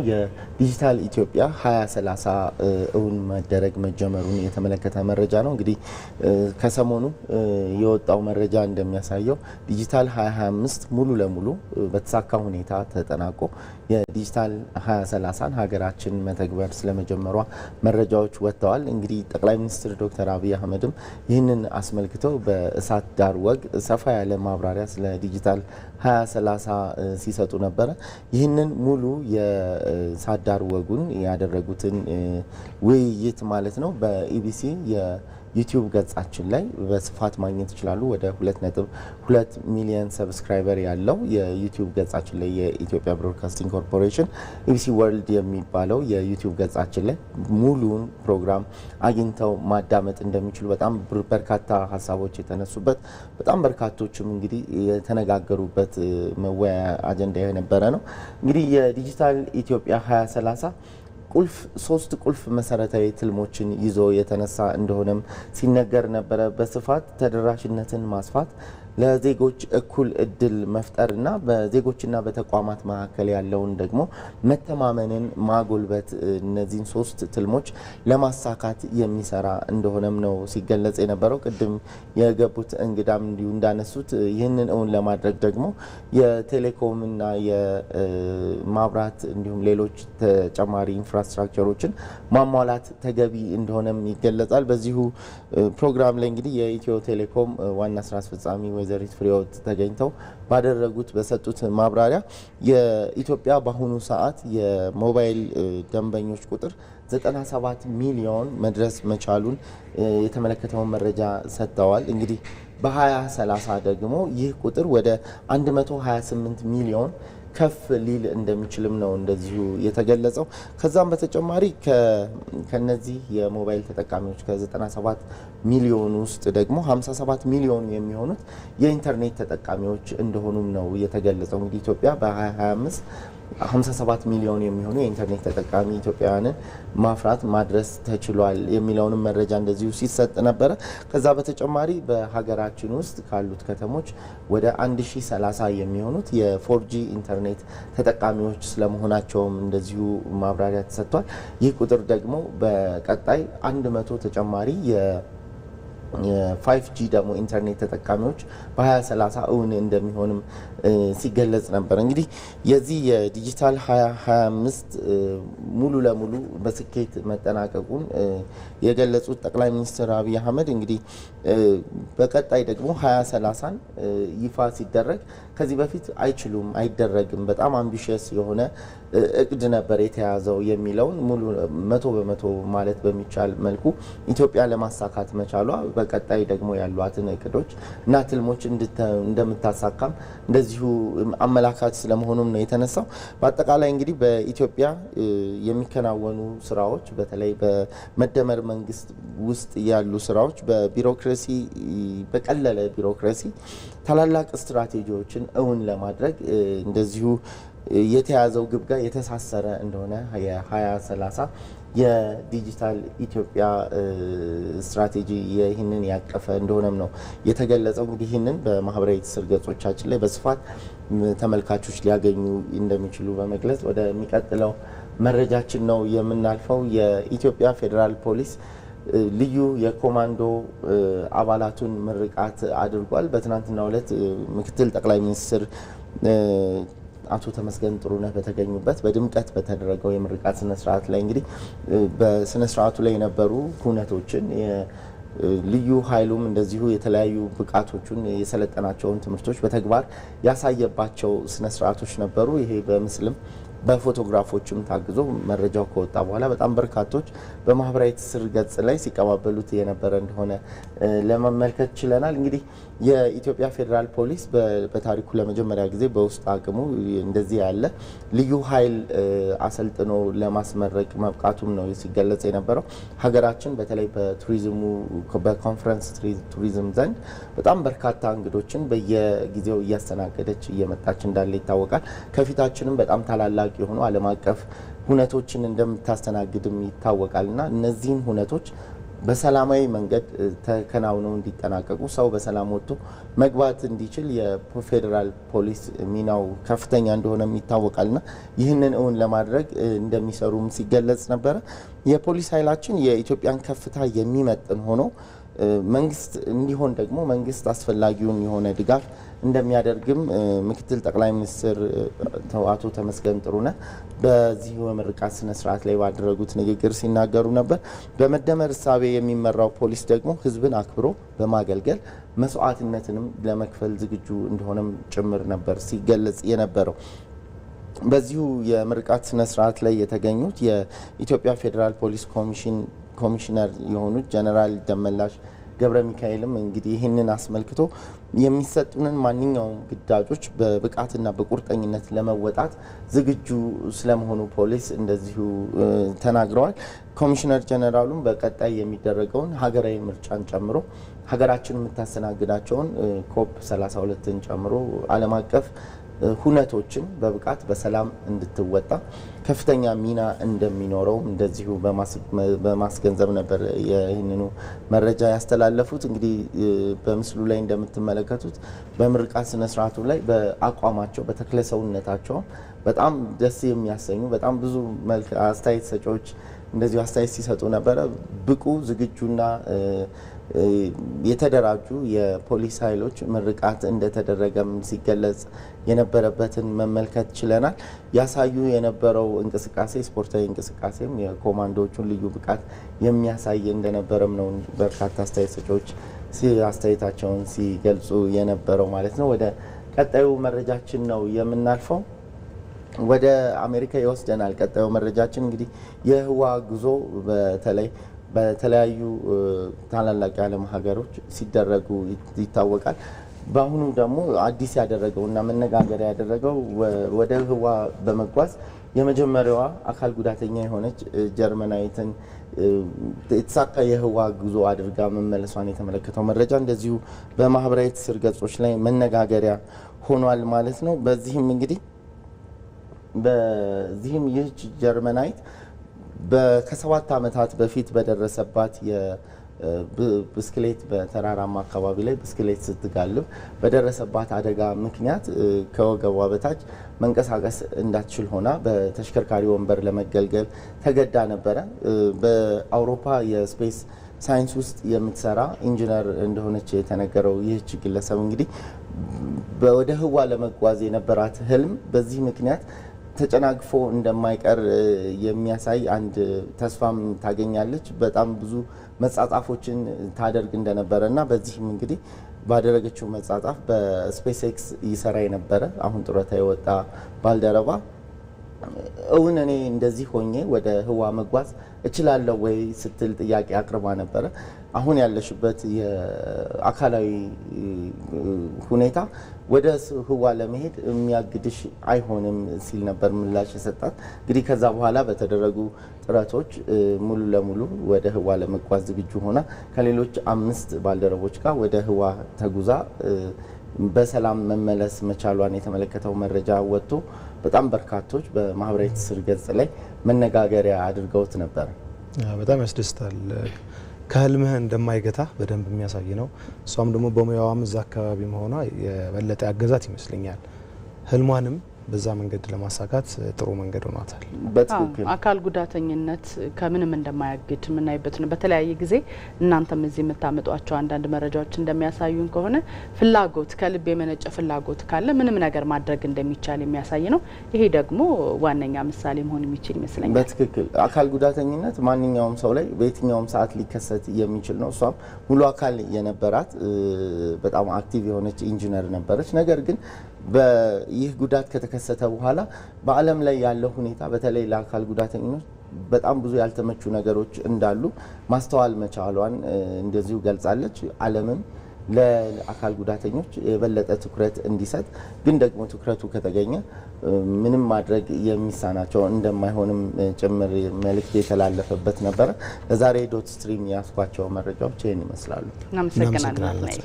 የዲጂታል ኢትዮጵያ 2030 እውን መደረግ መጀመሩን የተመለከተ መረጃ ነው። እንግዲህ ከሰሞኑ የወጣው መረጃ እንደሚያሳየው ዲጂታል 2025 ሙሉ ለሙሉ በተሳካ ሁኔታ ተጠናቆ የዲጂታል 2030ን ሀገራችን መተግበር ስለመጀመሯ መረጃዎች ወጥተዋል። እንግዲህ ጠቅላይ ሚኒስትር ዶክተር አብይ አህመድም ይህንን አስመልክተው በእሳት ዳር ወግ ሰፋ ያለ ማብራሪያ ስለ ዲጂታል 2030 ሲሰጡ ነበረ። ይህንን ሙሉ የእሳት ዳር ወጉን ያደረጉትን ውይይት ማለት ነው በኢቢሲ ዩቲዩብ ገጻችን ላይ በስፋት ማግኘት ይችላሉ። ወደ 2.2 ሚሊዮን ሰብስክራይበር ያለው የዩቲዩብ ገጻችን ላይ የኢትዮጵያ ብሮድካስቲንግ ኮርፖሬሽን ኢቢሲ ወርልድ የሚባለው የዩቲዩብ ገጻችን ላይ ሙሉውን ፕሮግራም አግኝተው ማዳመጥ እንደሚችሉ በጣም በርካታ ሀሳቦች የተነሱበት በጣም በርካቶችም እንግዲህ የተነጋገሩበት መወያያ አጀንዳ የነበረ ነው። እንግዲህ የዲጂታል ኢትዮጵያ 2030 ሶስት ቁልፍ መሰረታዊ ትልሞችን ይዞ የተነሳ እንደሆነም ሲነገር ነበረ። በስፋት ተደራሽነትን ማስፋት፣ ለዜጎች እኩል እድል መፍጠርና በዜጎችና በተቋማት መካከል ያለውን ደግሞ መተማመንን ማጎልበት እነዚህን ሶስት ትልሞች ለማሳካት የሚሰራ እንደሆነም ነው ሲገለጽ የነበረው። ቅድም የገቡት እንግዳም እንዲሁ እንዳነሱት ይህንን እውን ለማድረግ ደግሞ የቴሌኮምና የማብራት እንዲሁም ሌሎች ተጨማሪ ኢንፍራስትራክቸሮችን ማሟላት ተገቢ እንደሆነም ይገለጻል። በዚሁ ፕሮግራም ላይ እንግዲህ የኢትዮ ቴሌኮም ዋና ስራ አስፈጻሚ ወይዘሪት ፍሬህይወት ተገኝተው ባደረጉት በሰጡት ማብራሪያ የኢትዮጵያ በአሁኑ ሰዓት የሞባይል ደንበኞች ቁጥር 97 ሚሊዮን መድረስ መቻሉን የተመለከተውን መረጃ ሰጥተዋል። እንግዲህ በ2030 ደግሞ ይህ ቁጥር ወደ 128 ሚሊዮን ከፍ ሊል እንደሚችልም ነው እንደዚሁ የተገለጸው። ከዛም በተጨማሪ ከነዚህ የሞባይል ተጠቃሚዎች ከ97 ሚሊዮን ውስጥ ደግሞ 57 ሚሊዮን የሚሆኑት የኢንተርኔት ተጠቃሚዎች እንደሆኑም ነው የተገለጸው። እንግዲህ ኢትዮጵያ በ2025 57 ሚሊዮን የሚሆኑ የኢንተርኔት ተጠቃሚ ኢትዮጵያውያንን ማፍራት ማድረስ ተችሏል የሚለውንም መረጃ እንደዚሁ ሲሰጥ ነበረ። ከዛ በተጨማሪ በሀገራችን ውስጥ ካሉት ከተሞች ወደ 1030 የሚሆኑት የፎርጂ ኢንተርኔት ተጠቃሚዎች ስለመሆናቸውም እንደዚሁ ማብራሪያ ተሰጥቷል። ይህ ቁጥር ደግሞ በቀጣይ 100 ተጨማሪ የ5G ደግሞ ኢንተርኔት ተጠቃሚዎች በ2030 እውን እንደሚሆንም ሲገለጽ ነበር። እንግዲህ የዚህ የዲጂታል 2025 ሙሉ ለሙሉ በስኬት መጠናቀቁን የገለጹት ጠቅላይ ሚኒስትር አብይ አህመድ እንግዲህ በቀጣይ ደግሞ 2030ን ይፋ ሲደረግ ከዚህ በፊት አይችሉም፣ አይደረግም፣ በጣም አምቢሽየስ የሆነ እቅድ ነበር የተያዘው የሚለውን ሙሉ 100% ማለት በሚቻል መልኩ ኢትዮጵያ ለማሳካት መቻሏ በቀጣይ ደግሞ ያሏትን እቅዶች እና ትልሞች እንደምታሳካም እንደዚሁ አመላካች ስለመሆኑም ነው የተነሳው። በአጠቃላይ እንግዲህ በኢትዮጵያ የሚከናወኑ ስራዎች በተለይ በመደመር መንግስት ውስጥ ያሉ ስራዎች በቢሮክራሲ በቀለለ ቢሮክራሲ ታላላቅ ስትራቴጂዎችን እውን ለማድረግ እንደዚሁ የተያዘው ግብ ጋር የተሳሰረ እንደሆነ የ2030 የዲጂታል ኢትዮጵያ ስትራቴጂ ይህንን ያቀፈ እንደሆነም ነው የተገለጸው። እንግዲህ ይህንን በማህበራዊ ትስስር ገጾቻችን ላይ በስፋት ተመልካቾች ሊያገኙ እንደሚችሉ በመግለጽ ወደሚቀጥለው መረጃችን ነው የምናልፈው። የኢትዮጵያ ፌዴራል ፖሊስ ልዩ የኮማንዶ አባላቱን ምርቃት አድርጓል። በትናንትናው ዕለት ምክትል ጠቅላይ ሚኒስትር አቶ ተመስገን ጥሩነህ በተገኙበት በድምቀት በተደረገው የምርቃት ስነ ስርዓት ላይ እንግዲህ በስነ ስርዓቱ ላይ የነበሩ ሁነቶችን ልዩ ኃይሉም እንደዚሁ የተለያዩ ብቃቶቹን የሰለጠናቸውን ትምህርቶች በተግባር ያሳየባቸው ስነ ስርዓቶች ነበሩ። ይሄ በምስልም በፎቶግራፎችም ታግዞ መረጃው ከወጣ በኋላ በጣም በርካቶች በማህበራዊ ትስስር ገጽ ላይ ሲቀባበሉት የነበረ እንደሆነ ለመመልከት ችለናል። እንግዲህ የኢትዮጵያ ፌዴራል ፖሊስ በታሪኩ ለመጀመሪያ ጊዜ በውስጥ አቅሙ እንደዚህ ያለ ልዩ ኃይል አሰልጥኖ ለማስመረቅ መብቃቱም ነው ሲገለጽ የነበረው። ሀገራችን በተለይ በቱሪዝሙ በኮንፈረንስ ቱሪዝም ዘንድ በጣም በርካታ እንግዶችን በየጊዜው እያስተናገደች እየመጣች እንዳለ ይታወቃል። ከፊታችንም በጣም ታላላቅ የሆኑ ዓለም አቀፍ ሁነቶችን እንደምታስተናግድም ይታወቃልና እነዚህን ሁነቶች በሰላማዊ መንገድ ተከናውነው እንዲጠናቀቁ ሰው በሰላም ወጥቶ መግባት እንዲችል የፌዴራል ፖሊስ ሚናው ከፍተኛ እንደሆነ ይታወቃልና ይህንን እውን ለማድረግ እንደሚሰሩም ሲገለጽ ነበረ። የፖሊስ ኃይላችን የኢትዮጵያን ከፍታ የሚመጥን ሆኖ መንግስት እንዲሆን ደግሞ መንግስት አስፈላጊውን የሆነ ድጋፍ እንደሚያደርግም ምክትል ጠቅላይ ሚኒስትር አቶ ተመስገን ጥሩነህ በዚህ የምርቃት ስነ ስርዓት ላይ ባደረጉት ንግግር ሲናገሩ ነበር። በመደመር እሳቤ የሚመራው ፖሊስ ደግሞ ህዝብን አክብሮ በማገልገል መስዋዕትነትንም ለመክፈል ዝግጁ እንደሆነም ጭምር ነበር ሲገለጽ የነበረው። በዚሁ የምርቃት ስነ ስርዓት ላይ የተገኙት የኢትዮጵያ ፌዴራል ፖሊስ ኮሚሽነር የሆኑት ጀነራል ደመላሽ ገብረ ሚካኤልም እንግዲህ ይህንን አስመልክቶ የሚሰጡንን ማንኛውም ግዳጆች በብቃትና በቁርጠኝነት ለመወጣት ዝግጁ ስለመሆኑ ፖሊስ እንደዚሁ ተናግረዋል። ኮሚሽነር ጀነራሉም በቀጣይ የሚደረገውን ሀገራዊ ምርጫን ጨምሮ ሀገራችን የምታስተናግዳቸውን ኮፕ 32ን ጨምሮ ዓለም አቀፍ ሁነቶችን በብቃት በሰላም እንድትወጣ ከፍተኛ ሚና እንደሚኖረው እንደዚሁ በማስገንዘብ ነበር ይህንኑ መረጃ ያስተላለፉት። እንግዲህ በምስሉ ላይ እንደምትመለከቱት በምርቃት ስነ ስርዓቱ ላይ በአቋማቸው በተክለ ሰውነታቸው በጣም ደስ የሚያሰኙ በጣም ብዙ አስተያየት ሰጪዎች እንደዚሁ አስተያየት ሲሰጡ ነበረ። ብቁ ዝግጁና የተደራጁ የፖሊስ ኃይሎች ምርቃት እንደተደረገም ሲገለጽ የነበረበትን መመልከት ችለናል። ያሳዩ የነበረው እንቅስቃሴ ስፖርታዊ እንቅስቃሴም የኮማንዶዎቹን ልዩ ብቃት የሚያሳይ እንደነበረም ነው በርካታ አስተያየት ሰጪዎች አስተያየታቸውን ሲገልጹ የነበረው ማለት ነው። ወደ ቀጣዩ መረጃችን ነው የምናልፈው። ወደ አሜሪካ ይወስደናል። ቀጣዩ መረጃችን እንግዲህ የህዋ ጉዞ በተለያዩ ታላላቅ የዓለም ሀገሮች ሲደረጉ ይታወቃል። በአሁኑ ደግሞ አዲስ ያደረገውና መነጋገሪያ ያደረገው ወደ ህዋ በመጓዝ የመጀመሪያዋ አካል ጉዳተኛ የሆነች ጀርመናዊትን የተሳካ የህዋ ጉዞ አድርጋ መመለሷን የተመለከተው መረጃ እንደዚሁ በማህበራዊ ትስስር ገጾች ላይ መነጋገሪያ ሆኗል ማለት ነው። በዚህም ይህች ጀርመናዊት ከ7 ዓመታት በፊት በደረሰባት ብስክሌት በተራራማ አካባቢ ላይ ብስክሌት ስትጋልብ በደረሰባት አደጋ ምክንያት ከወገቧ በታች መንቀሳቀስ እንዳትችል ሆና በተሽከርካሪ ወንበር ለመገልገል ተገዳ ነበረ። በአውሮፓ የስፔስ ሳይንስ ውስጥ የምትሰራ ኢንጂነር እንደሆነች የተነገረው ይህች ግለሰብ እንግዲህ ወደ ህዋ ለመጓዝ የነበራት ህልም በዚህ ምክንያት ተጨናግፎ እንደማይቀር የሚያሳይ አንድ ተስፋም ታገኛለች። በጣም ብዙ መጻጻፎችን ታደርግ እንደነበረና በዚህም እንግዲህ ባደረገችው መጻጻፍ በስፔስ ኤክስ ይሰራ የነበረ አሁን ጡረታ የወጣ ባልደረባ እውን እኔ እንደዚህ ሆኜ ወደ ህዋ መጓዝ እችላለሁ ወይ ስትል ጥያቄ አቅርባ ነበረ። አሁን ያለሽበት የአካላዊ ሁኔታ ወደ ህዋ ለመሄድ የሚያግድሽ አይሆንም ሲል ነበር ምላሽ የሰጣት። እንግዲህ ከዛ በኋላ በተደረጉ ጥረቶች ሙሉ ለሙሉ ወደ ህዋ ለመጓዝ ዝግጁ ሆና ከሌሎች 5 ባልደረቦች ጋር ወደ ህዋ ተጉዛ በሰላም መመለስ መቻሏን የተመለከተው መረጃ ወጥቶ በጣም በርካቶች በማህበራዊ ትስስር ገጽ ላይ መነጋገሪያ አድርገውት ነበር። በጣም ያስደስታል። ከህልምህ እንደማይገታ በደንብ የሚያሳይ ነው። እሷም ደግሞ በሙያዋም እዛ አካባቢ መሆኗ የበለጠ ያገዛት ይመስለኛል። ህልሟንም በዛ መንገድ ለማሳካት ጥሩ መንገድ ሆኗታል። በትክክል አካል ጉዳተኝነት ከምንም እንደማያግድ የምናይበት ነው። በተለያየ ጊዜ እናንተም እዚህ የምታመጧቸው አንዳንድ መረጃዎች እንደሚያሳዩን ከሆነ ፍላጎት ከልብ የመነጨ ፍላጎት ካለ ምንም ነገር ማድረግ እንደሚቻል የሚያሳይ ነው። ይሄ ደግሞ ዋነኛ ምሳሌ መሆን የሚችል ይመስለኛል። በትክክል አካል ጉዳተኝነት ማንኛውም ሰው ላይ በየትኛውም ሰዓት ሊከሰት የሚችል ነው። እሷም ሙሉ አካል የነበራት በጣም አክቲቭ የሆነች ኢንጂነር ነበረች። ነገር ግን ይህ ጉዳት ከተከሰተ በኋላ በዓለም ላይ ያለው ሁኔታ በተለይ ለአካል ጉዳተኞች በጣም ብዙ ያልተመቹ ነገሮች እንዳሉ ማስተዋል መቻሏን እንደዚሁ ገልጻለች። ዓለምም ለአካል ጉዳተኞች የበለጠ ትኩረት እንዲሰጥ ግን ደግሞ ትኩረቱ ከተገኘ ምንም ማድረግ የሚሳናቸው እንደማይሆንም ጭምር መልእክት የተላለፈበት ነበረ። ለዛሬ ዶት ስትሪም ያስኳቸው መረጃዎች ይህን ይመስላሉ። እናመሰግናለን።